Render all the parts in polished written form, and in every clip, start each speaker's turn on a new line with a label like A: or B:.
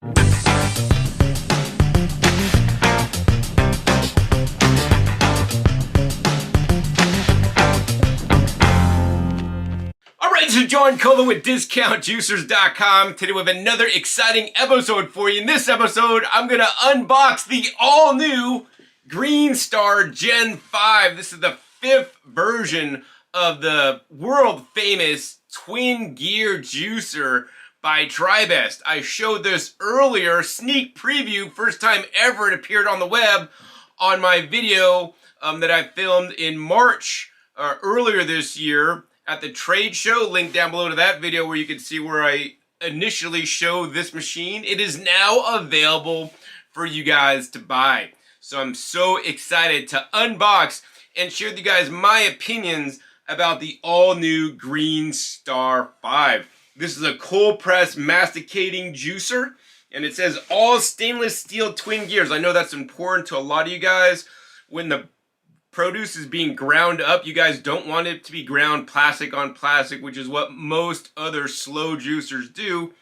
A: This is John Cullen with DiscountJuicers.com. Today we have another exciting episode for you. In this episode, I'm going to unbox the all-new GreenStar Gen 5. This is the 5th version of the world-famous twin-gear juicer by Tribest. I showed this earlier, sneak preview, first time ever it appeared on the web, on my video that I filmed in March earlier this year at the trade show. Link down below to that video where you can see where I initially showed this machine. It is now available for you guys to buy. So I'm so excited to unbox and share with you guys my opinions about the all-new GreenStar 5. This is a cold press masticating juicer, and it says all stainless steel twin gears. I know that's important to a lot of you guys. When the produce is being ground up, you guys don't want it to be ground plastic on plastic, which is what most other slow juicers do.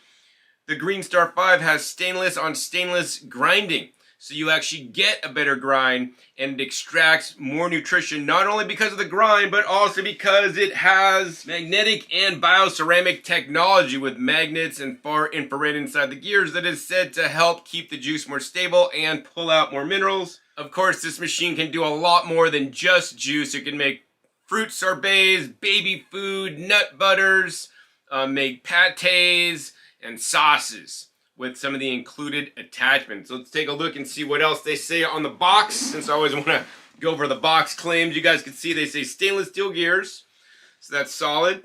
A: The GreenStar 5 has stainless on stainless grinding, so you actually get a better grind and it extracts more nutrition, not only because of the grind, but also because it has magnetic and bioceramic technology with magnets and far infrared inside the gears that is said to help keep the juice more stable and pull out more minerals. Of course, this machine can do a lot more than just juice. It can make fruit sorbets, baby food, nut butters, make pâtés, and sauces with some of the included attachments. So let's take a look and see what else they say on the box, since I always want to go over the box claims. You guys can see they say stainless steel gears, so that's solid.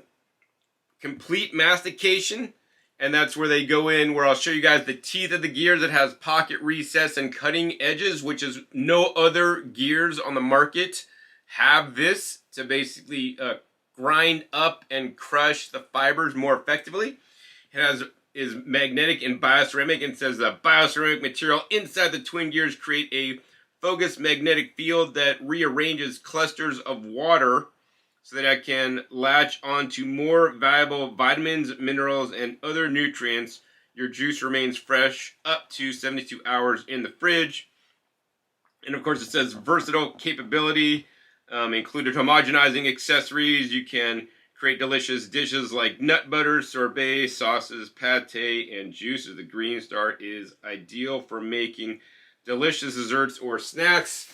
A: Complete mastication. And that's where they go in, where I'll show you guys the teeth of the gears. It has pocket recess and cutting edges, which is no other gears on the market have this to basically grind up and crush the fibers more effectively. It is magnetic and bioceramic, and says the bioceramic material inside the twin gears create a focused magnetic field that rearranges clusters of water so that I can latch onto more valuable vitamins, minerals, and other nutrients. Your juice remains fresh up to 72 hours in the fridge. And of course it says versatile capability, included homogenizing accessories. You can create delicious dishes like nut butters, sorbet, sauces, pâté, and juices. The GreenStar is ideal for making delicious desserts or snacks.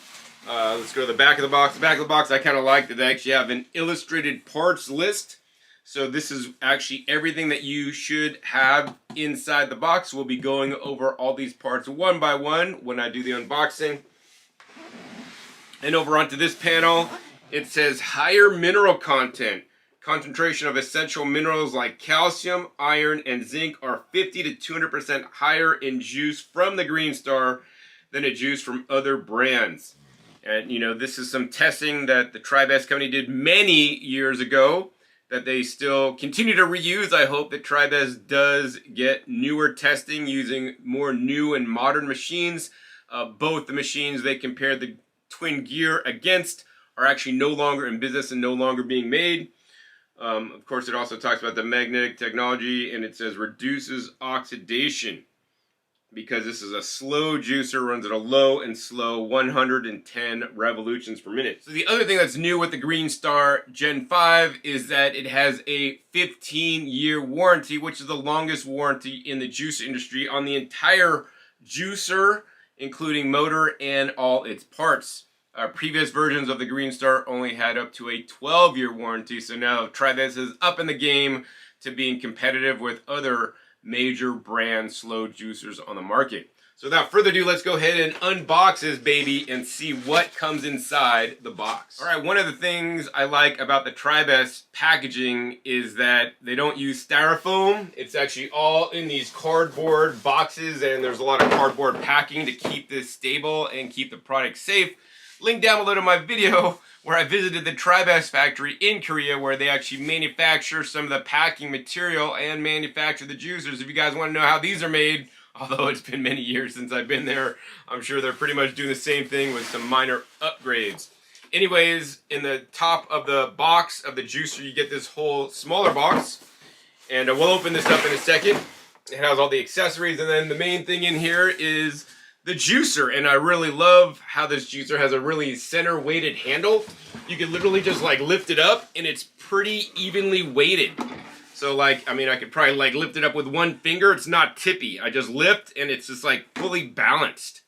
A: Let's go to the back of the box. The back of the box, I kind of like that they actually have an illustrated parts list. So this is actually everything that you should have inside the box. We'll be going over all these parts one by one when I do the unboxing. And over onto this panel, it says higher mineral content. Concentration of essential minerals like calcium, iron, and zinc are 50 to 200% higher in juice from the GreenStar than a juice from other brands. And, you know, this is some testing that the Tribest company did many years ago that they still continue to reuse. I hope that Tribest does get newer testing using more new and modern machines. Both the machines they compared the twin gear against are actually no longer in business and no longer being made. Of course, it also talks about the magnetic technology, and it says reduces oxidation, because this is a slow juicer, runs at a low and slow 110 revolutions per minute. So the other thing that's new with the GreenStar Gen 5 is that it has a 15-year warranty, which is the longest warranty in the juice industry on the entire juicer, including motor and all its parts. Previous versions of the GreenStar only had up to a 12-year warranty, so now Tribest is up in the game to being competitive with other major brand slow juicers on the market. So without further ado, let's go ahead and unbox this baby and see what comes inside the box. All right, one of the things I like about the Tribest packaging is that they don't use styrofoam. It's actually all in these cardboard boxes, and there's a lot of cardboard packing to keep this stable and keep the product safe. Link down below to my video where I visited the Tribest factory in Korea, where they actually manufacture some of the packing material and manufacture the juicers. If you guys want to know how these are made, although it's been many years since I've been there, I'm sure they're pretty much doing the same thing with some minor upgrades. Anyways, in the top of the box of the juicer, you get this whole smaller box, and we'll open this up in a second. It has all the accessories, and then the main thing in here is the juicer, and I really love how this juicer has a really center weighted handle. You can literally just like lift it up, and it's pretty evenly weighted. So like, I mean, I could probably like lift it up with one finger. It's not tippy. I just lift, and it's just like fully balanced.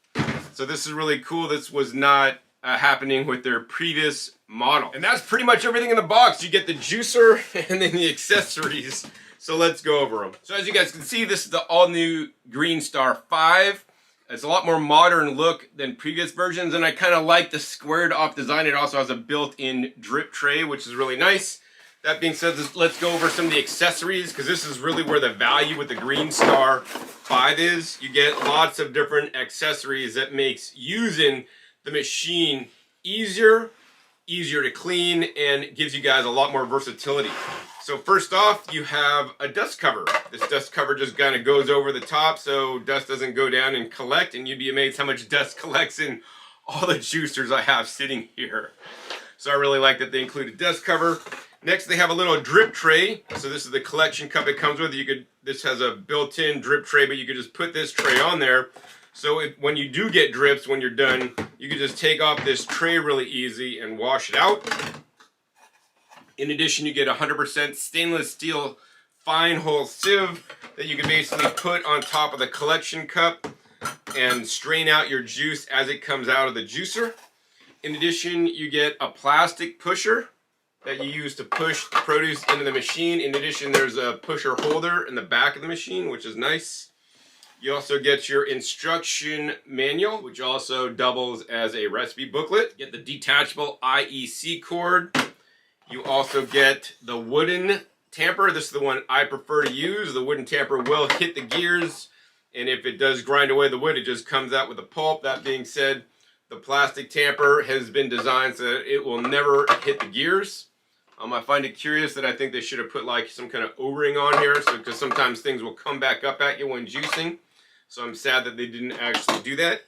A: So this is really cool. This was not happening with their previous model. And that's pretty much everything in the box. You get the juicer and then the accessories. So let's go over them. So as you guys can see, this is the all-new GreenStar 5. It's a lot more modern look than previous versions, and I kind of like the squared off design. It also has a built-in drip tray, which is really nice. That being said, let's go over some of the accessories, because this is really where the value with the GreenStar 5 is. You get lots of different accessories that makes using the machine easier to clean, and gives you guys a lot more versatility. So first off, you have a dust cover. This dust cover just kind of goes over the top so dust doesn't go down and collect, and you'd be amazed how much dust collects in all the juicers I have sitting here. So I really like that they include a dust cover. Next, they have a little drip tray. So this is the collection cup it comes with. This has a built-in drip tray, but you could just put this tray on there. So when you do get drips, when you're done, you can just take off this tray really easy and wash it out. In addition, you get 100% stainless steel fine hole sieve that you can basically put on top of the collection cup and strain out your juice as it comes out of the juicer. In addition, you get a plastic pusher that you use to push the produce into the machine. In addition, there's a pusher holder in the back of the machine, which is nice. You also get your instruction manual, which also doubles as a recipe booklet. You get the detachable IEC cord. You also get the wooden tamper. This is the one I prefer to use. The wooden tamper will hit the gears, and if it does grind away the wood, it just comes out with a pulp. That being said, the plastic tamper has been designed so that it will never hit the gears. I find it curious that I think they should have put like some kind of O-ring on here, because sometimes things will come back up at you when juicing. So I'm sad that they didn't actually do that.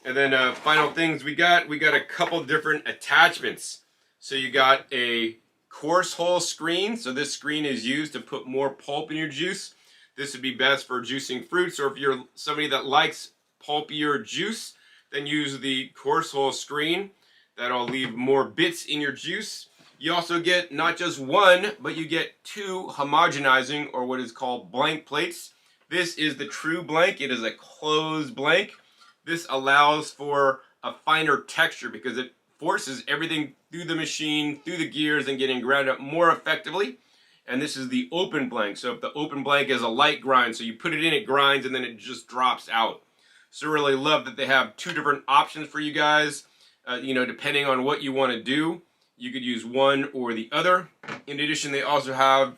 A: And then final things we got a couple different attachments. So you got a coarse hole screen. So this screen is used to put more pulp in your juice. This would be best for juicing fruits, or if you're somebody that likes pulpier juice, then use the coarse hole screen. That'll leave more bits in your juice. You also get not just one, but you get two homogenizing, or what is called blank plates. This is the true blank. It is a closed blank. This allows for a finer texture because it forces everything through the machine, through the gears, and getting ground up more effectively. And this is the open blank. So if the open blank is a light grind, so you put it in, it grinds, and then it just drops out. So really love that they have two different options for you guys. Depending on what you want to do, you could use one or the other. In addition, they also have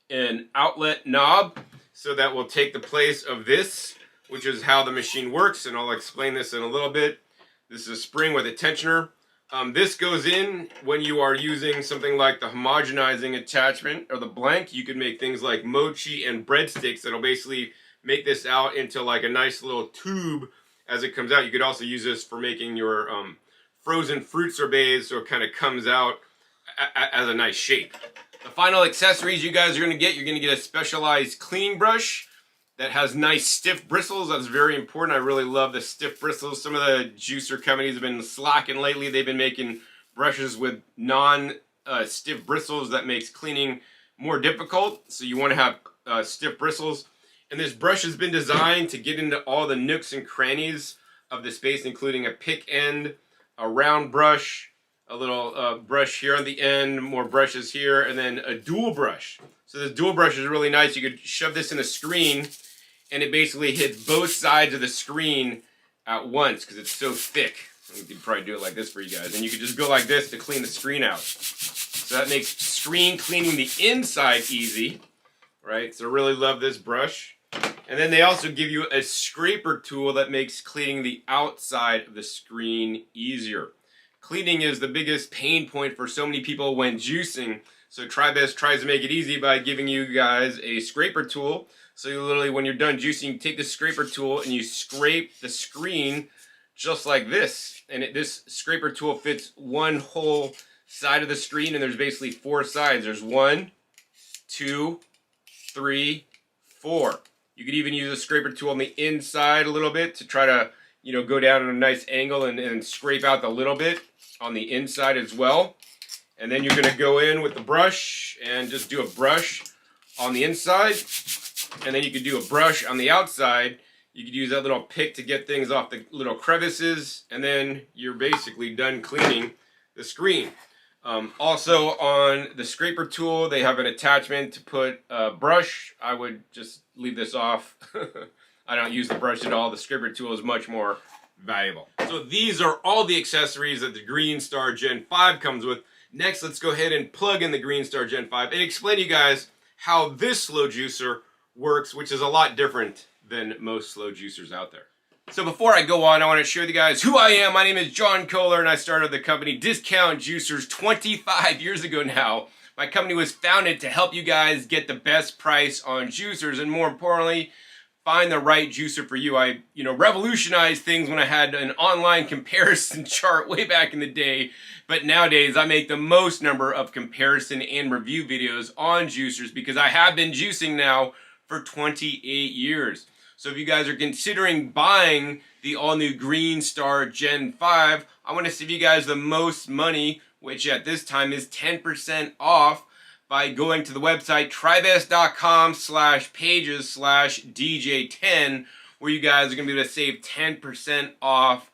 A: an outlet knob. So that will take the place of this, which is how the machine works, and I'll explain this in a little bit. This is a spring with a tensioner. This goes in when you are using something like the homogenizing attachment or the blank. You could make things like mochi and breadsticks that'll basically make this out into like a nice little tube as it comes out. You could also use this for making your frozen fruit sorbets, so it kind of comes out as a nice shape. The final accessories you guys are going to get, you're going to get a specialized cleaning brush that has nice stiff bristles. That's very important. I really love the stiff bristles. Some of the juicer companies have been slacking lately. They've been making brushes with non-stiff bristles that makes cleaning more difficult. So you want to have stiff bristles. And this brush has been designed to get into all the nooks and crannies of the space, including a pick end, a round brush, a little brush here on the end, more brushes here, and then a dual brush. So this dual brush is really nice. You could shove this in a screen, and it basically hits both sides of the screen at once because it's so thick. You could probably do it like this for you guys. And you could just go like this to clean the screen out. So that makes screen cleaning the inside easy, right? So I really love this brush. And then they also give you a scraper tool that makes cleaning the outside of the screen easier. Cleaning is the biggest pain point for so many people when juicing. So Tribest tries to make it easy by giving you guys a scraper tool. So you literally, when you're done juicing, you take the scraper tool and you scrape the screen just like this. And this scraper tool fits one whole side of the screen, and there's basically 4 sides. There's 1, 2, 3, 4. You could even use a scraper tool on the inside a little bit to try to, go down at a nice angle and scrape out the little bit on the inside as well. And then you're going to go in with the brush and just do a brush on the inside. And then you could do a brush on the outside. You could use that little pick to get things off the little crevices. And then you're basically done cleaning the screen. Also on the scraper tool, they have an attachment to put a brush. I would just leave this off. I don't use the brush at all. The scraper tool is much more valuable. So these are all the accessories that the GreenStar Gen 5 comes with. Next, let's go ahead and plug in the GreenStar Gen 5 and explain to you guys how this slow juicer works, which is a lot different than most slow juicers out there. So before I go on, I want to share with you guys who I am. My name is John Kohler, and I started the company Discount Juicers 25 years ago now. My company was founded to help you guys get the best price on juicers, and more importantly, find the right juicer for you. I, revolutionized things when I had an online comparison chart way back in the day, but nowadays I make the most number of comparison and review videos on juicers because I have been juicing now for 28 years. So if you guys are considering buying the all-new GreenStar Gen 5, I want to save you guys the most money, which at this time is 10% off, by going to the website tribest.com/pages/DJ10, where you guys are going to be able to save 10% off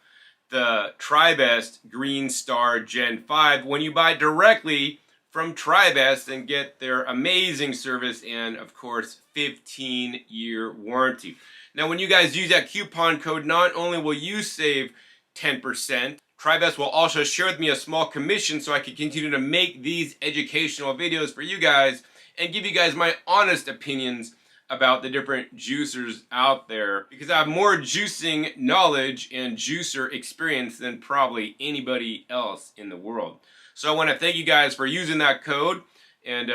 A: the Tribest GreenStar Gen 5 when you buy directly from Tribest and get their amazing service and, of course, 15-year warranty. Now, when you guys use that coupon code, not only will you save 10%, Tribest will also share with me a small commission so I can continue to make these educational videos for you guys and give you guys my honest opinions about the different juicers out there, because I have more juicing knowledge and juicer experience than probably anybody else in the world. So I want to thank you guys for using that code and,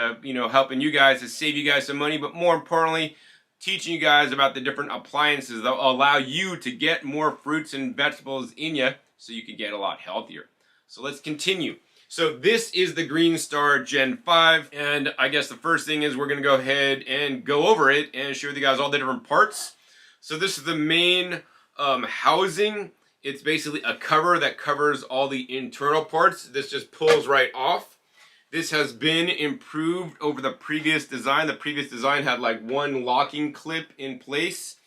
A: helping you guys to save you guys some money, but more importantly, teaching you guys about the different appliances that will allow you to get more fruits and vegetables in you so you can get a lot healthier. So let's continue. So this is the GreenStar Gen 5, and I guess the first thing is we're going to go ahead and go over it and show you guys all the different parts. So this is the main housing. It's basically a cover that covers all the internal parts. This just pulls right off. This has been improved over the previous design. The previous design had like one locking clip in place.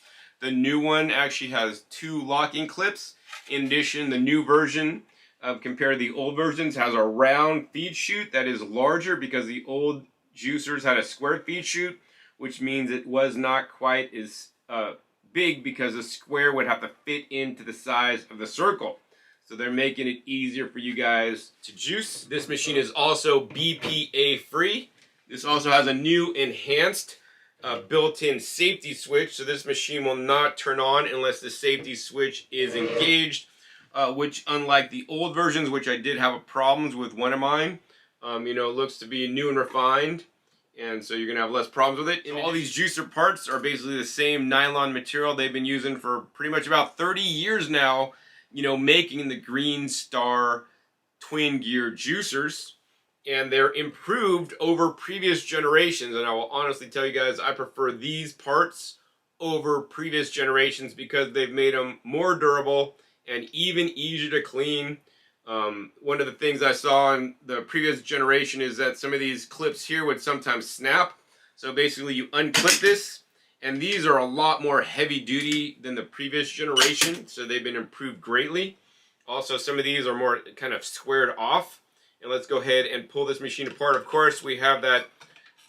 A: The new one actually has 2 locking clips. In addition, the new version, compared to the old versions, has a round feed chute that is larger because the old juicers had a square feed chute, which means it was not quite as big because the square would have to fit into the size of the circle. So they're making it easier for you guys to juice. This machine is also BPA-free. This also has a new enhanced built-in safety switch. So this machine will not turn on unless the safety switch is engaged, which unlike the old versions, which I did have problems with one of mine, it looks to be new and refined. And so you're going to have less problems with it. And all these juicer parts are basically the same nylon material they've been using for pretty much about 30 years now, making the GreenStar twin gear juicers. And they're improved over previous generations. And I will honestly tell you guys, I prefer these parts over previous generations because they've made them more durable and even easier to clean. One of the things I saw in the previous generation is that some of these clips here would sometimes snap. So basically you unclip this, and these are a lot more heavy duty than the previous generation. So they've been improved greatly. Also, some of these are more kind of squared off. And let's go ahead and pull this machine apart. Of course, we have that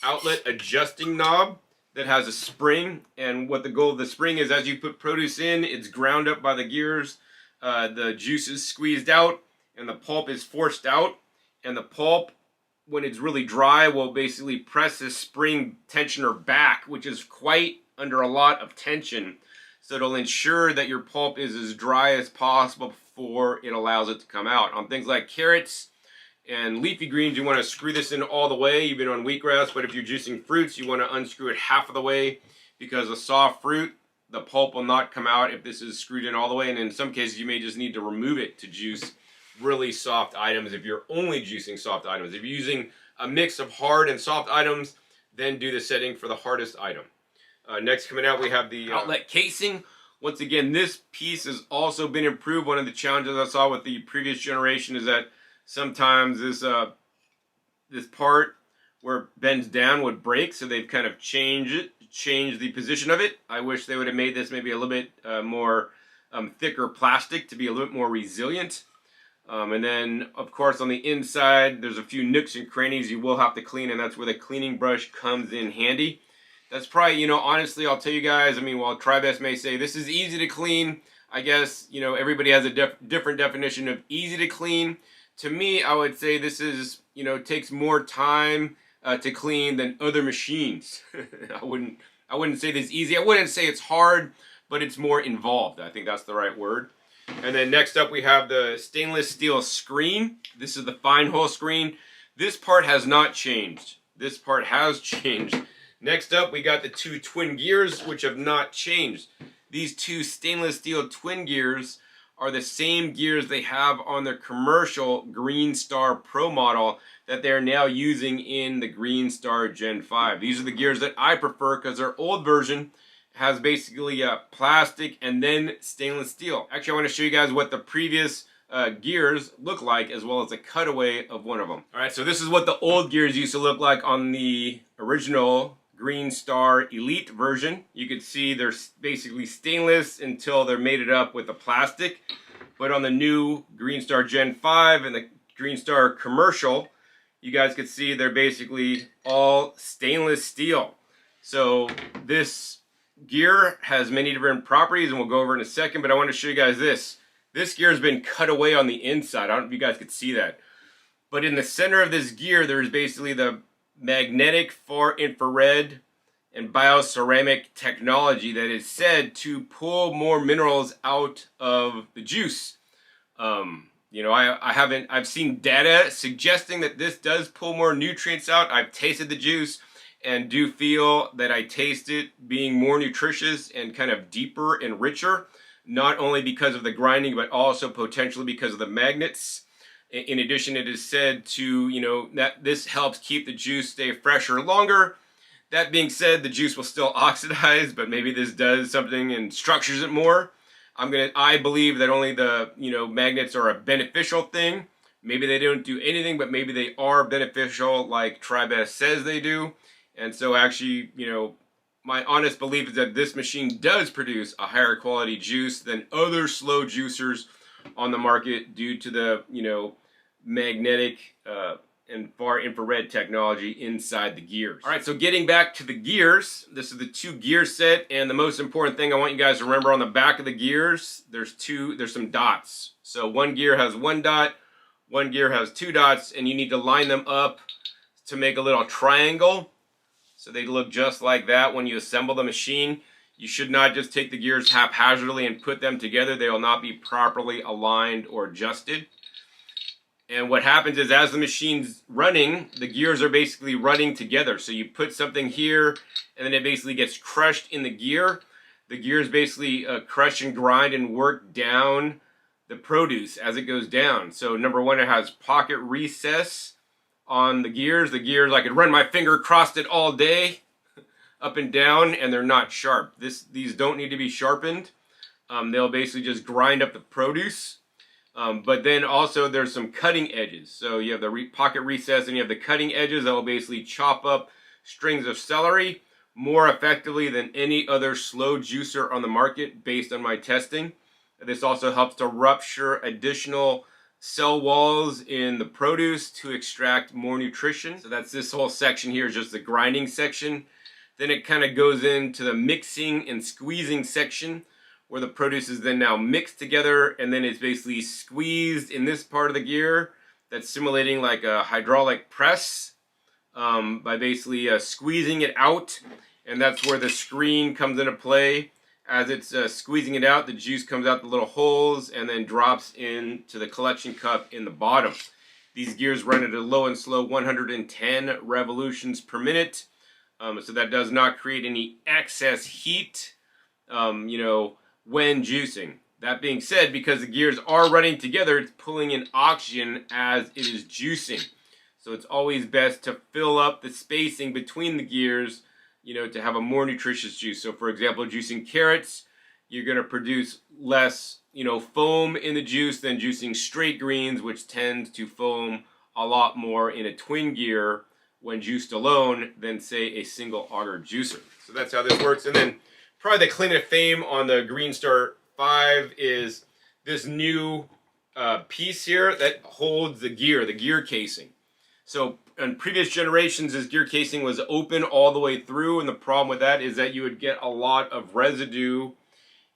A: outlet adjusting knob that has a spring. And what the goal of the spring is, as you put produce in, it's ground up by the gears. The juice is squeezed out and the pulp is forced out. And the pulp, when it's really dry, will basically press this spring tensioner back, which is quite under a lot of tension. So it'll ensure that your pulp is as dry as possible before it allows it to come out. On things like carrots and leafy greens, you want to screw this in all the way, even on wheatgrass. But if you're juicing fruits, you want to unscrew it half of the way, because a soft fruit, the pulp will not come out if this is screwed in all the way. And in some cases, you may just need to remove it to juice really soft items if you're only juicing soft items. If you're using a mix of hard and soft items, then do the setting for the hardest item. Next coming out, we have the outlet casing. Once again, this piece has also been improved. One of the challenges I saw with the previous generation is that sometimes this part where it bends down would break, so they've kind of changed the position of it. I wish they would have made this maybe a little bit more thicker plastic to be a little bit more resilient. And then, of course, on the inside, there's a few nooks and crannies you will have to clean, and that's where the cleaning brush comes in handy. That's probably, you know, honestly, I'll tell you guys, I mean, while Tribest may say this is easy to clean, I guess, you know, everybody has a different definition of easy to clean. To me, I would say this is, you know, takes more time to clean than other machines. I wouldn't say this is easy. I wouldn't say it's hard, but it's more involved. I think that's the right word. And then next up, we have the stainless steel screen. This is the fine hole screen. This part has not changed. This part has changed. Next up, we got the two twin gears, which have not changed. These two stainless steel twin gears are the same gears they have on their commercial GreenStar Pro model that they're now using in the GreenStar Gen 5. These are the gears that I prefer because their old version has basically plastic and then stainless steel. Actually, I want to show you guys what the previous gears look like, as well as a cutaway of one of them. All right, so this is what the old gears used to look like on the original GreenStar Elite version. You can see they're basically stainless until they're mated up with the plastic. But on the new GreenStar Gen 5 and the GreenStar Commercial, you guys can see they're basically all stainless steel. So this gear has many different properties, and we'll go over in a second, but I want to show you guys this. This gear has been cut away on the inside. I don't know if you guys could see that. But in the center of this gear, there's basically the magnetic far infrared and bioceramic technology that is said to pull more minerals out of the juice. You know, I've seen data suggesting that this does pull more nutrients out. I've tasted the juice and do feel that I taste it being more nutritious and kind of deeper and richer, not only because of the grinding, but also potentially because of the magnets. In addition, it is said to, you know, that this helps keep the juice stay fresher longer. That being said, the juice will still oxidize, but maybe this does something and structures it more. I believe that only the, you know, magnets are a beneficial thing. Maybe they don't do anything, but maybe they are beneficial like Tribest says they do. And so actually, you know, my honest belief is that this machine does produce a higher quality juice than other slow juicers on the market due to the, you know, magnetic and far infrared technology inside the gears. All right, so getting back to the gears, this is the two gear set, and the most important thing I want you guys to remember on the back of the gears, there's some dots. So one gear has one dot, one gear has two dots, and you need to line them up to make a little triangle. So they look just like that when you assemble the machine. You should not just take the gears haphazardly and put them together. They will not be properly aligned or adjusted. And what happens is, as the machine's running, the gears are basically running together. So you put something here, and then it basically gets crushed in the gear. The gears basically crush and grind and work down the produce as it goes down. So number one, it has pocket recess on the gears. The gears, I could run my finger across it all day, up and down, and they're not sharp. These don't need to be sharpened. They'll basically just grind up the produce. But then also there's some cutting edges. So you have the pocket recess and you have the cutting edges that will basically chop up strings of celery more effectively than any other slow juicer on the market based on my testing. This also helps to rupture additional cell walls in the produce to extract more nutrition. So that's this whole section here is just the grinding section. Then it kind of goes into the mixing and squeezing section, where the produce is then now mixed together, and then it's basically squeezed in this part of the gear that's simulating like a hydraulic press by basically squeezing it out, and that's where the screen comes into play. As it's squeezing it out, the juice comes out the little holes and then drops into the collection cup in the bottom. These gears run at a low and slow 110 revolutions per minute, so that does not create any excess heat, you know, when juicing. That being said, because the gears are running together, it's pulling in oxygen as it is juicing. So it's always best to fill up the spacing between the gears you know, to have a more nutritious juice. So for example, juicing carrots, you're going to produce less, you know, foam in the juice than juicing straight greens, which tends to foam a lot more in a twin gear when juiced alone than, say, a single auger juicer. So that's how this works. And then probably the claim to fame on the GreenStar 5 is this new piece here that holds the gear casing. So in previous generations, this gear casing was open all the way through, and the problem with that is that you would get a lot of residue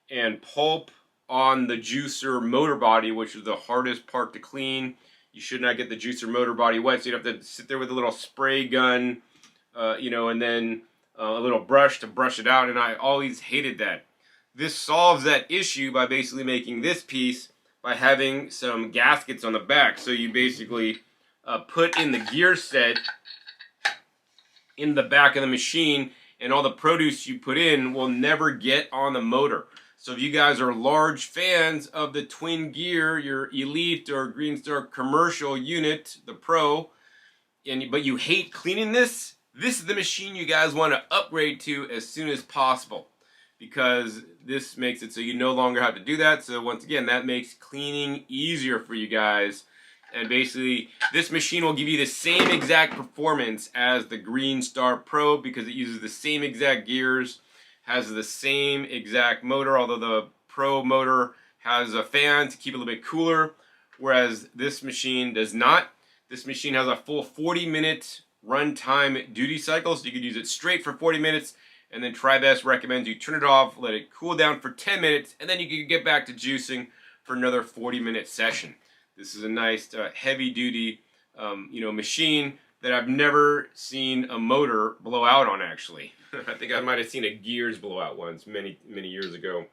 A: and pulp on the juicer motor body, which is the hardest part to clean. You should not get the juicer motor body wet, so you'd have to sit there with a little spray gun, you know, and then a little brush to brush it out, and I always hated that. This solves that issue by basically making this piece by having some gaskets on the back. So you basically put in the gear set in the back of the machine, and all the produce you put in will never get on the motor. So if you guys are large fans of the twin gear, your Elite or GreenStar commercial unit, the Pro, but you hate cleaning this is the machine you guys want to upgrade to as soon as possible, because this makes it so you no longer have to do that. So once again, that makes cleaning easier for you guys. And basically, this machine will give you the same exact performance as the GreenStar Pro because it uses the same exact gears, has the same exact motor, although the Pro motor has a fan to keep it a little bit cooler, whereas this machine does not. This machine has a full 40-minute runtime duty cycle, so you could use it straight for 40 minutes, and then Tribest recommends you turn it off, let it cool down for 10 minutes, and then you can get back to juicing for another 40-minute session. This is a nice heavy-duty you know, machine that I've never seen a motor blow out on, actually. I think I might have seen a gears blow out once many years ago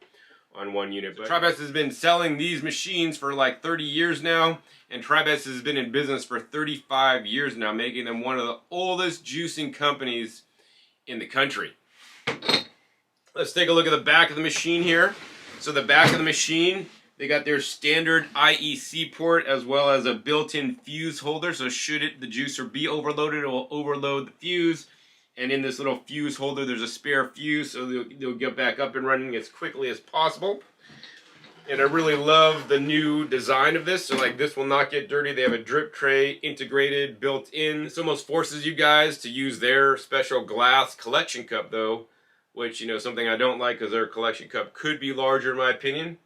A: on one unit. But Tribest has been selling these machines for like 30 years now, and Tribest has been in business for 35 years now, making them one of the oldest juicing companies in the country. Let's take a look at the back of the machine here. So the back of the machine, they got their standard IEC port as well as a built-in fuse holder. So should the juicer be overloaded, it will overload the fuse. And in this little fuse holder, there's a spare fuse, so they'll get back up and running as quickly as possible. And I really love the new design of this. So like, this will not get dirty. They have a drip tray integrated, built in. This almost forces you guys to use their special glass collection cup though, which, you know, something I don't like because their collection cup could be larger in my opinion.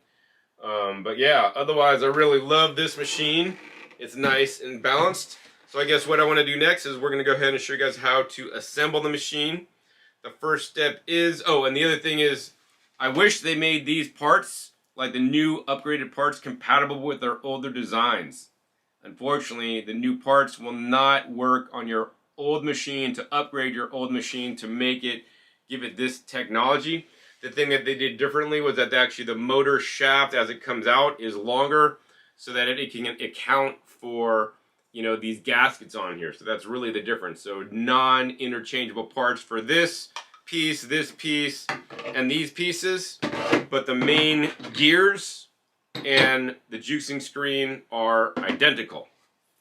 A: But yeah, otherwise I really love this machine. It's nice and balanced. So I guess what I want to do next is we're going to go ahead and show you guys how to assemble the machine. The first step is, oh, and the other thing is, I wish they made these parts, like the new upgraded parts, compatible with their older designs. Unfortunately, the new parts will not work on your old machine to upgrade your old machine to make it, give it this technology. The thing that they did differently was that actually the motor shaft as it comes out is longer so that it can account for, you know, these gaskets on here. So that's really the difference. So non-interchangeable parts for this piece, and these pieces, but the main gears and the juicing screen are identical.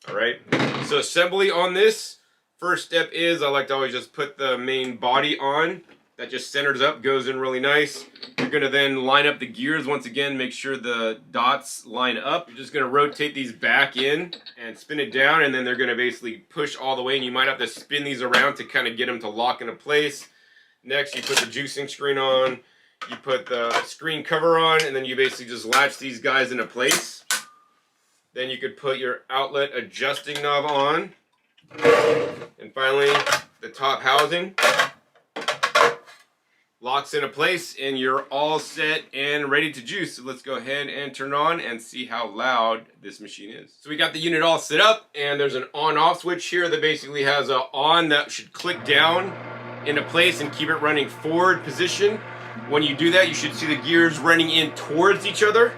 A: All right. So assembly on this, first step is I like to always just put the main body on. That just centers up, goes in really nice. You're gonna then line up the gears once again, make sure the dots line up. You're just gonna rotate these back in and spin it down, and then they're gonna basically push all the way, and you might have to spin these around to kind of get them to lock into place. Next, you put the juicing screen on, you put the screen cover on, and then you basically just latch these guys into place. Then you could put your outlet adjusting knob on. And finally, the top housing locks into place, and you're all set and ready to juice. So let's go ahead and turn it on and see how loud this machine is. So we got the unit all set up, and there's an on-off switch here that basically has a on that should click down into place and keep it running forward position. When you do that, you should see the gears running in towards each other.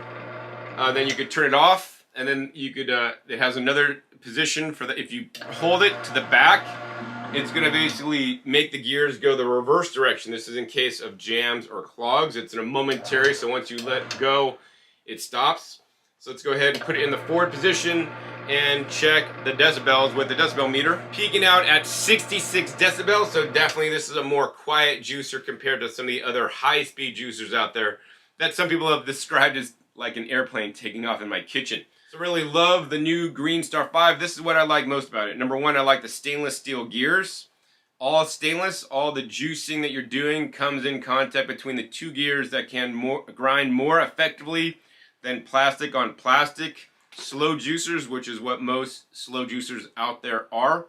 A: Then you could turn it off, and then you could, it has another position for the, if you hold it to the back, it's going to basically make the gears go the reverse direction. This is in case of jams or clogs. It's in a momentary, so once you let go, it stops. So let's go ahead and put it in the forward position, and check the decibels with the decibel meter. Peaking out at 66 decibels, so definitely this is a more quiet juicer compared to some of the other high-speed juicers out there that some people have described as like an airplane taking off in my kitchen. So really love the new GreenStar 5. This is what I like most about it. Number one, I like the stainless steel gears. All stainless, all the juicing that you're doing comes in contact between the two gears that can grind more effectively than plastic on plastic slow juicers, which is what most slow juicers out there are.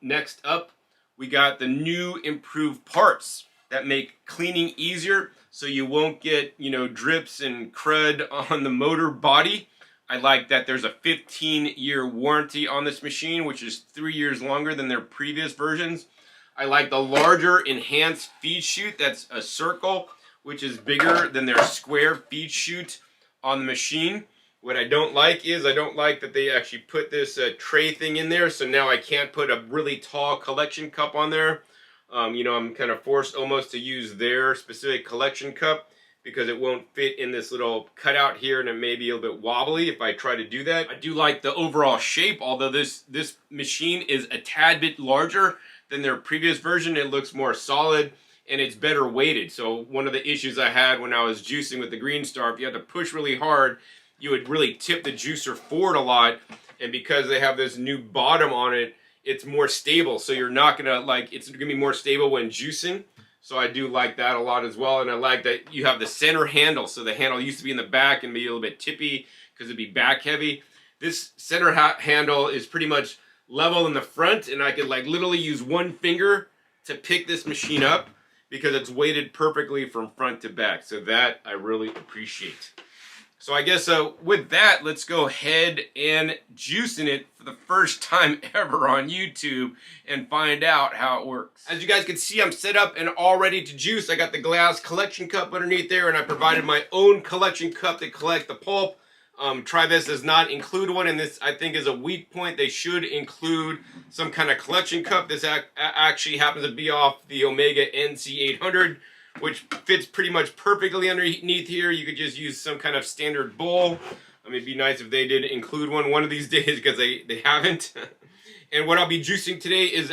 A: Next up, we got the new improved parts that make cleaning easier, so you won't get, drips and crud on the motor body. I like that there's a 15-year warranty on this machine, which is 3 years longer than their previous versions. I like the larger enhanced feed chute. That's a circle, which is bigger than their square feed chute on the machine. What I don't like is I don't like that they actually put this tray thing in there, so now I can't put a really tall collection cup on there. I'm kind of forced almost to use their specific collection cup because it won't fit in this little cutout here, and it may be a little bit wobbly if I try to do that. I do like the overall shape, although this machine is a tad bit larger than their previous version. It looks more solid and it's better weighted. So one of the issues I had when I was juicing with the GreenStar, if you had to push really hard, you would really tip the juicer forward a lot, and because they have this new bottom on it, it's more stable. So you're not gonna it's gonna be more stable when juicing. So I do like that a lot as well, and I like that you have the center handle. So the handle used to be in the back and be a little bit tippy because it'd be back heavy. This center handle is pretty much level in the front, and I could literally use one finger to pick this machine up because it's weighted perfectly from front to back. So that I really appreciate. So I guess with that, let's go ahead and juicing it for the first time ever on YouTube and find out how it works. As you guys can see, I'm set up and all ready to juice. I got the glass collection cup underneath there, and I provided my own collection cup to collect the pulp. Tribest does not include one, and this I think is a weak point. They should include some kind of collection cup. This actually happens to be off the Omega NC800. Which fits pretty much perfectly underneath here. You could just use some kind of standard bowl. It'd be nice if they did include one of these days, because they haven't. And what I'll be juicing today is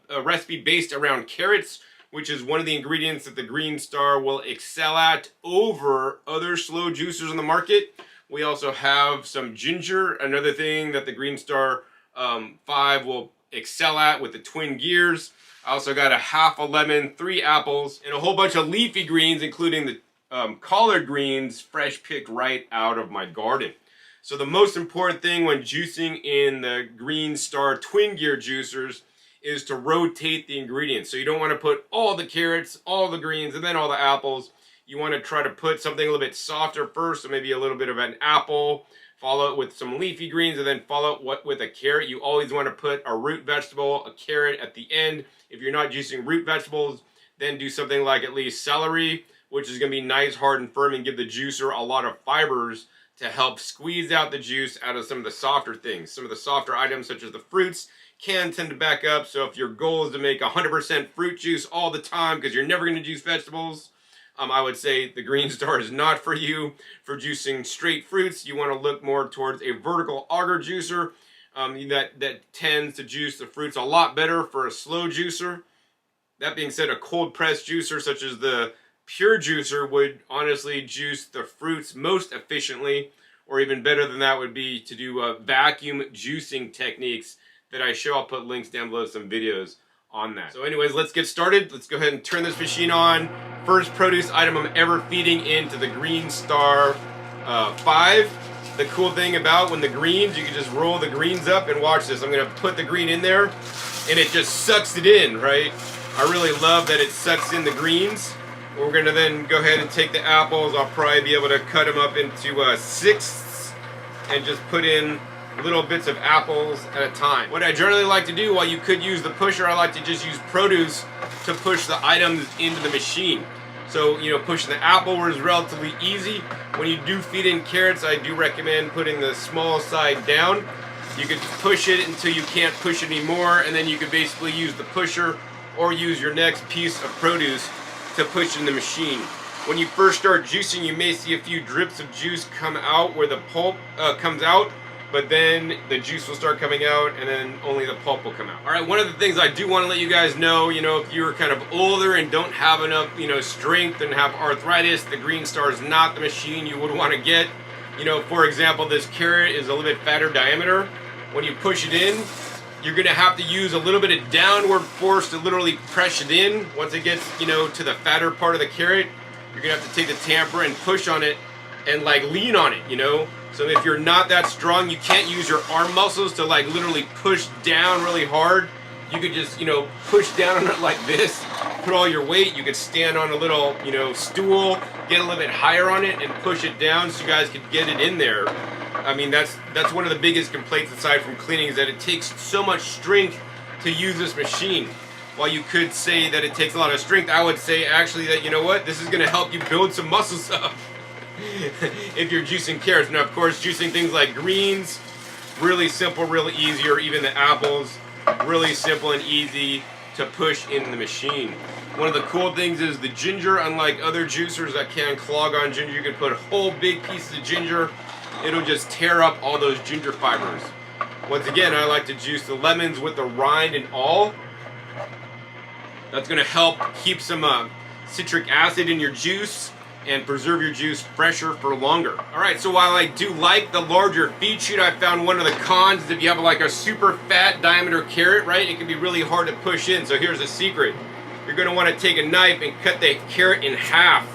A: a recipe based around carrots, which is one of the ingredients that the GreenStar will excel at over other slow juicers on the market. We also have some ginger, another thing that the GreenStar 5 will excel at with the twin gears. I also got a half a lemon, 3 apples, and a whole bunch of leafy greens, including the collard greens, fresh picked right out of my garden. So the most important thing when juicing in the GreenStar twin gear juicers is to rotate the ingredients. So you don't want to put all the carrots, all the greens, and then all the apples. You want to try to put something a little bit softer first, so maybe a little bit of an apple, follow it with some leafy greens, and then follow it with a carrot. You always want to put a root vegetable, a carrot at the end. If you're not juicing root vegetables, then do something like at least celery, which is going to be nice, hard, and firm, and give the juicer a lot of fibers to help squeeze out the juice out of some of the softer things. Some of the softer items, such as the fruits, can tend to back up. So if your goal is to make 100% fruit juice all the time because you're never going to juice vegetables, I would say the GreenStar is not for you for juicing straight fruits. You want to look more towards a vertical auger juicer that tends to juice the fruits a lot better for a slow juicer. That being said, a cold press juicer such as the Pure Juicer would honestly juice the fruits most efficiently, or even better than that would be to do vacuum juicing techniques that I show. I'll put links down below, some videos on that. So anyways, let's get started. Let's go ahead and turn this machine on. First produce item I'm ever feeding into the GreenStar 5. The cool thing about when the greens, you can just roll the greens up and watch this. I'm gonna put the green in there and it just sucks it in, right? I really love that it sucks in the greens. We're gonna then go ahead and take the apples. I'll probably be able to cut them up into sixths and just put in little bits of apples at a time. What I generally like to do, while you could use the pusher, I like to just use produce to push the items into the machine. So, pushing the apple is relatively easy. When you do feed in carrots, I do recommend putting the small side down. You could push it until you can't push it anymore, and then you could basically use the pusher or use your next piece of produce to push in the machine. When you first start juicing, you may see a few drips of juice come out where the pulp comes out. but then the juice will start coming out, and then only the pulp will come out. All right, one of the things I do want to let you guys know, if you're kind of older and don't have enough, strength and have arthritis, the GreenStar is not the machine you would want to get. For example, this carrot is a little bit fatter diameter. When you push it in, you're gonna have to use a little bit of downward force to literally press it in. Once it gets, to the fatter part of the carrot, you're gonna have to take the tamper and push on it and like lean on it, So if you're not that strong, you can't use your arm muscles to like literally push down really hard. You could just, push down on it like this, put all your weight. You could stand on a little, stool, get a little bit higher on it and push it down so you guys could get it in there. I mean, that's one of the biggest complaints aside from cleaning is that it takes so much strength to use this machine. While you could say that it takes a lot of strength, I would say actually that, this is gonna help you build some muscles up if you're juicing carrots. Now, of course, juicing things like greens, really simple, really easy, or even the apples, really simple and easy to push in the machine. One of the cool things is the ginger, unlike other juicers that can clog on ginger, you can put whole big pieces of ginger. It'll just tear up all those ginger fibers. Once again, I like to juice the lemons with the rind and all. That's gonna help keep some citric acid in your juice and preserve your juice fresher for longer. All right, so while I do like the larger feed chute, I found one of the cons is if you have like a super fat diameter carrot, right, it can be really hard to push in. So here's a secret. You're gonna wanna take a knife and cut the carrot in half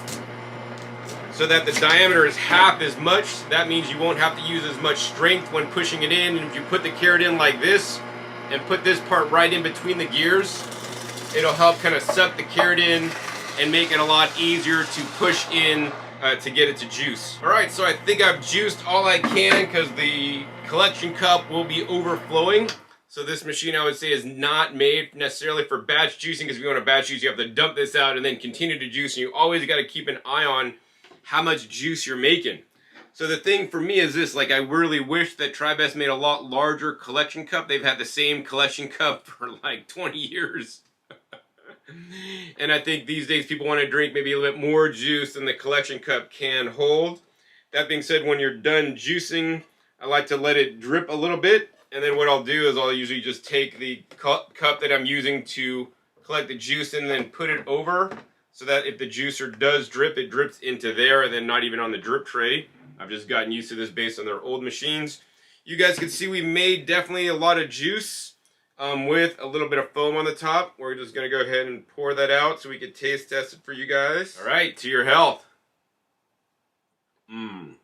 A: so that the diameter is half as much. That means you won't have to use as much strength when pushing it in. And if you put the carrot in like this and put this part right in between the gears, it'll help kind of suck the carrot in and make it a lot easier to push in to get it to juice. All right, so I think I've juiced all I can because the collection cup will be overflowing. So this machine, I would say, is not made necessarily for batch juicing, because if you want to batch juice, you have to dump this out and then continue to juice, and you always got to keep an eye on how much juice you're making. So the thing for me is this, like, I really wish that Tribest made a lot larger collection cup. They've had the same collection cup for like 20 years. And I think these days people want to drink maybe a little bit more juice than the collection cup can hold. That being said, when you're done juicing, I like to let it drip a little bit. And then what I'll do is I'll usually just take the cup that I'm using to collect the juice and then put it over so that if the juicer does drip, it drips into there and then not even on the drip tray. I've just gotten used to this based on their old machines. You guys can see we made definitely a lot of juice with a little bit of foam on the top. We're just going to go ahead and pour that out so we can taste test it for you guys. All right, to your health. I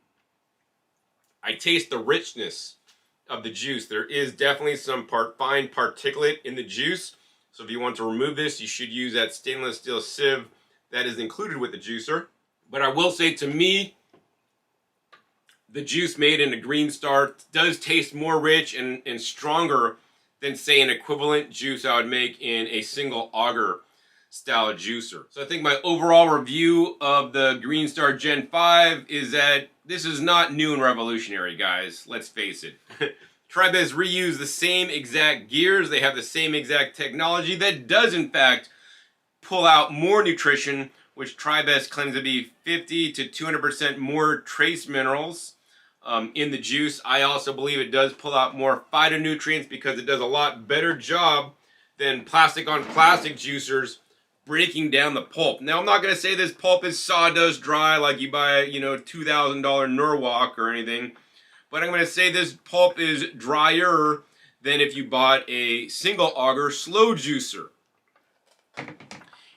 A: taste the richness of the juice. There is definitely some fine particulate in the juice. So if you want to remove this, you should use that stainless steel sieve that is included with the juicer. But I will say, to me, the juice made in the GreenStar does taste more rich and stronger than, say, an equivalent juice I would make in a single auger style juicer. So I think my overall review of the GreenStar Gen 5 is that this is not new and revolutionary, guys. Let's face it. Tribest reuse the same exact gears. They have the same exact technology that does, in fact, pull out more nutrition, which Tribest claims to be 50 to 200% more trace minerals in the juice. I also believe it does pull out more phytonutrients because it does a lot better job than plastic on plastic juicers breaking down the pulp. Now, I'm not going to say this pulp is sawdust dry like you buy, $2,000 Norwalk or anything, but I'm going to say this pulp is drier than if you bought a single auger slow juicer.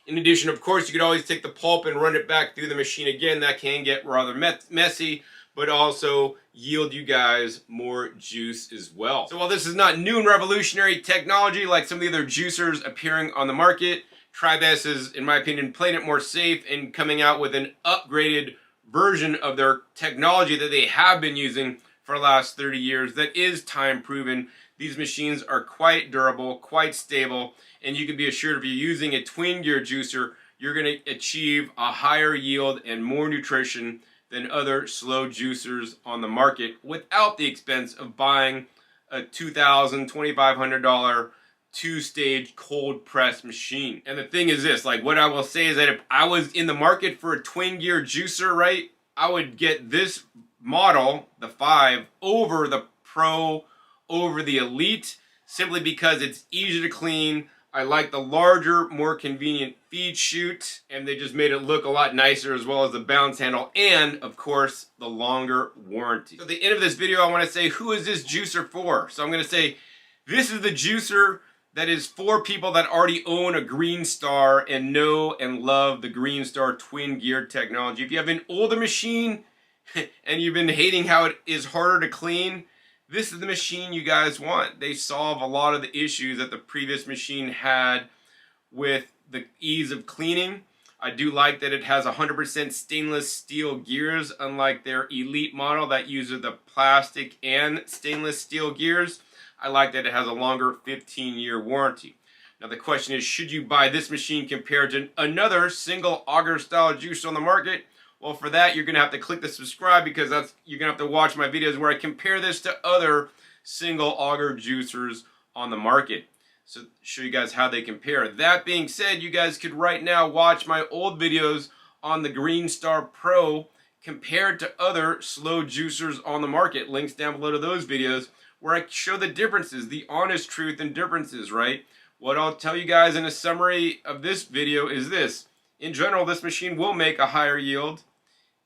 A: In addition, of course, you could always take the pulp and run it back through the machine again. That can get rather messy, but also yield you guys more juice as well. So while this is not new and revolutionary technology like some of the other juicers appearing on the market, Tribest is, in my opinion, playing it more safe and coming out with an upgraded version of their technology that they have been using for the last 30 years that is time proven. These machines are quite durable, quite stable, and you can be assured if you're using a twin gear juicer, you're going to achieve a higher yield and more nutrition than other slow juicers on the market without the expense of buying a $2,000, $2,500 two-stage cold press machine. And the thing is this, like, what I will say is that if I was in the market for a twin gear juicer, right, I would get this model, the 5, over the Pro over the Elite simply because it's easier to clean. I like the larger, more convenient feed chute, and they just made it look a lot nicer, as well as the balance handle and, of course, the longer warranty. So at the end of this video, I want to say, who is this juicer for? So I'm going to say, this is the juicer that is for people that already own a GreenStar and know and love the GreenStar twin gear technology. If you have an older machine and you've been hating how it is harder to clean, this is the machine you guys want. They solve a lot of the issues that the previous machine had with the ease of cleaning. I do like that it has 100% stainless steel gears, unlike their Elite model that uses the plastic and stainless steel gears. I like that it has a longer 15-year warranty. Now the question is, should you buy this machine compared to another single auger style juicer on the market? Well, for that, you're going to have to click the subscribe, because you're going to have to watch my videos where I compare this to other single auger juicers on the market. So show you guys how they compare. That being said, you guys could right now watch my old videos on the GreenStar Pro compared to other slow juicers on the market. Links down below to those videos where I show the differences, the honest truth and differences, right? What I'll tell you guys in a summary of this video is this. In general, this machine will make a higher yield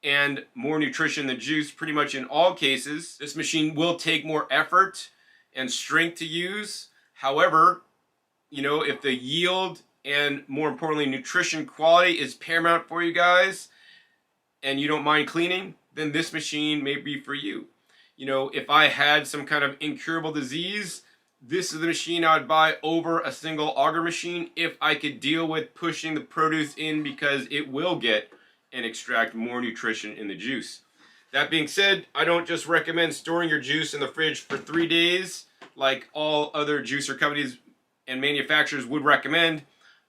A: and more nutrition than juice pretty much in all cases. This machine will take more effort and strength to use. However, you know, if the yield and more importantly nutrition quality is paramount for you guys and you don't mind cleaning, then this machine may be for you. You know, if I had some kind of incurable disease, this is the machine I would buy over a single auger machine if I could deal with pushing the produce in, because it will get and extract more nutrition in the juice. That being said, I don't just recommend storing your juice in the fridge for 3 days like all other juicer companies and manufacturers would recommend.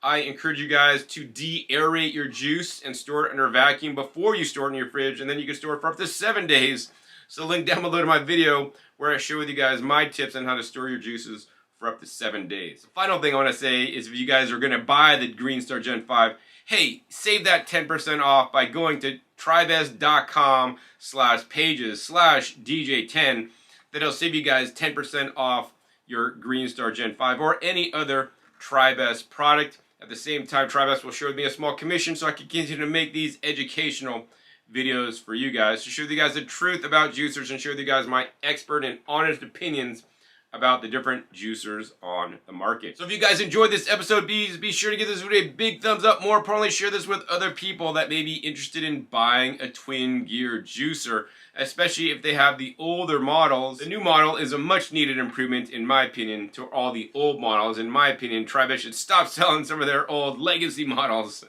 A: I encourage you guys to de-aerate your juice and store it under a vacuum before you store it in your fridge, and then you can store it for up to 7 days. So link down below to my video where I share with you guys my tips on how to store your juices for up to 7 days. The final thing I want to say is, if you guys are going to buy the GreenStar Gen 5, hey, save that 10% off by going to tribest.com/pages/DJ10. That'll save you guys 10% off your GreenStar Gen 5 or any other Tribest product. At the same time, Tribest will share me a small commission so I can continue to make these educational videos for you guys, to share with you guys the truth about juicers and share with you guys my expert and honest opinions about the different juicers on the market. So if you guys enjoyed this episode, please be sure to give this video a big thumbs up. More importantly, share this with other people that may be interested in buying a twin gear juicer, especially if they have the older models. The new model is a much needed improvement, in my opinion, to all the old models. In my opinion, Tribest should stop selling some of their old legacy models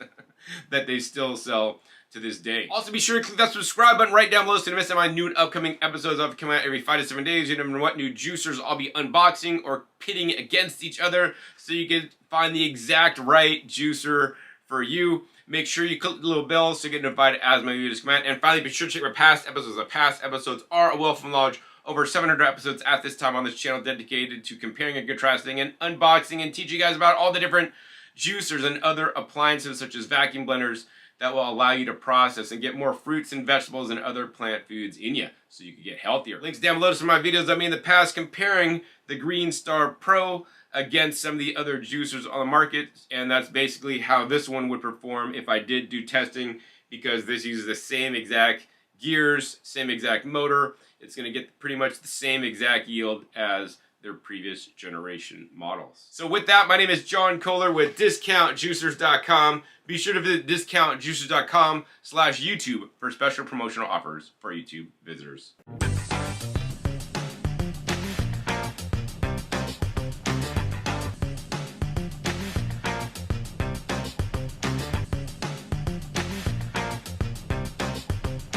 A: that they still sell to this day. Also, be sure to click that subscribe button right down below so you don't miss my new and upcoming episodes. I'll be coming out every 5 to 7 days. You never know what new juicers I'll be unboxing or pitting against each other, so you can find the exact right juicer for you. Make sure you click the little bell so you get notified as my videos come out. And finally, be sure to check my past episodes. The past episodes are a wealth of knowledge. Over 700 episodes at this time on this channel dedicated to comparing and contrasting and unboxing and teaching you guys about all the different juicers and other appliances such as vacuum blenders that will allow you to process and get more fruits and vegetables and other plant foods in you so you can get healthier. Links down below to some of my videos I made in the past comparing the GreenStar Pro against some of the other juicers on the market, and that's basically how this one would perform if I did do testing, because this uses the same exact gears, same exact motor. It's going to get pretty much the same exact yield as their previous generation models. So with that, my name is John Kohler with discountjuicers.com. Be sure to visit discountjuicers.com/YouTube for special promotional offers for YouTube visitors.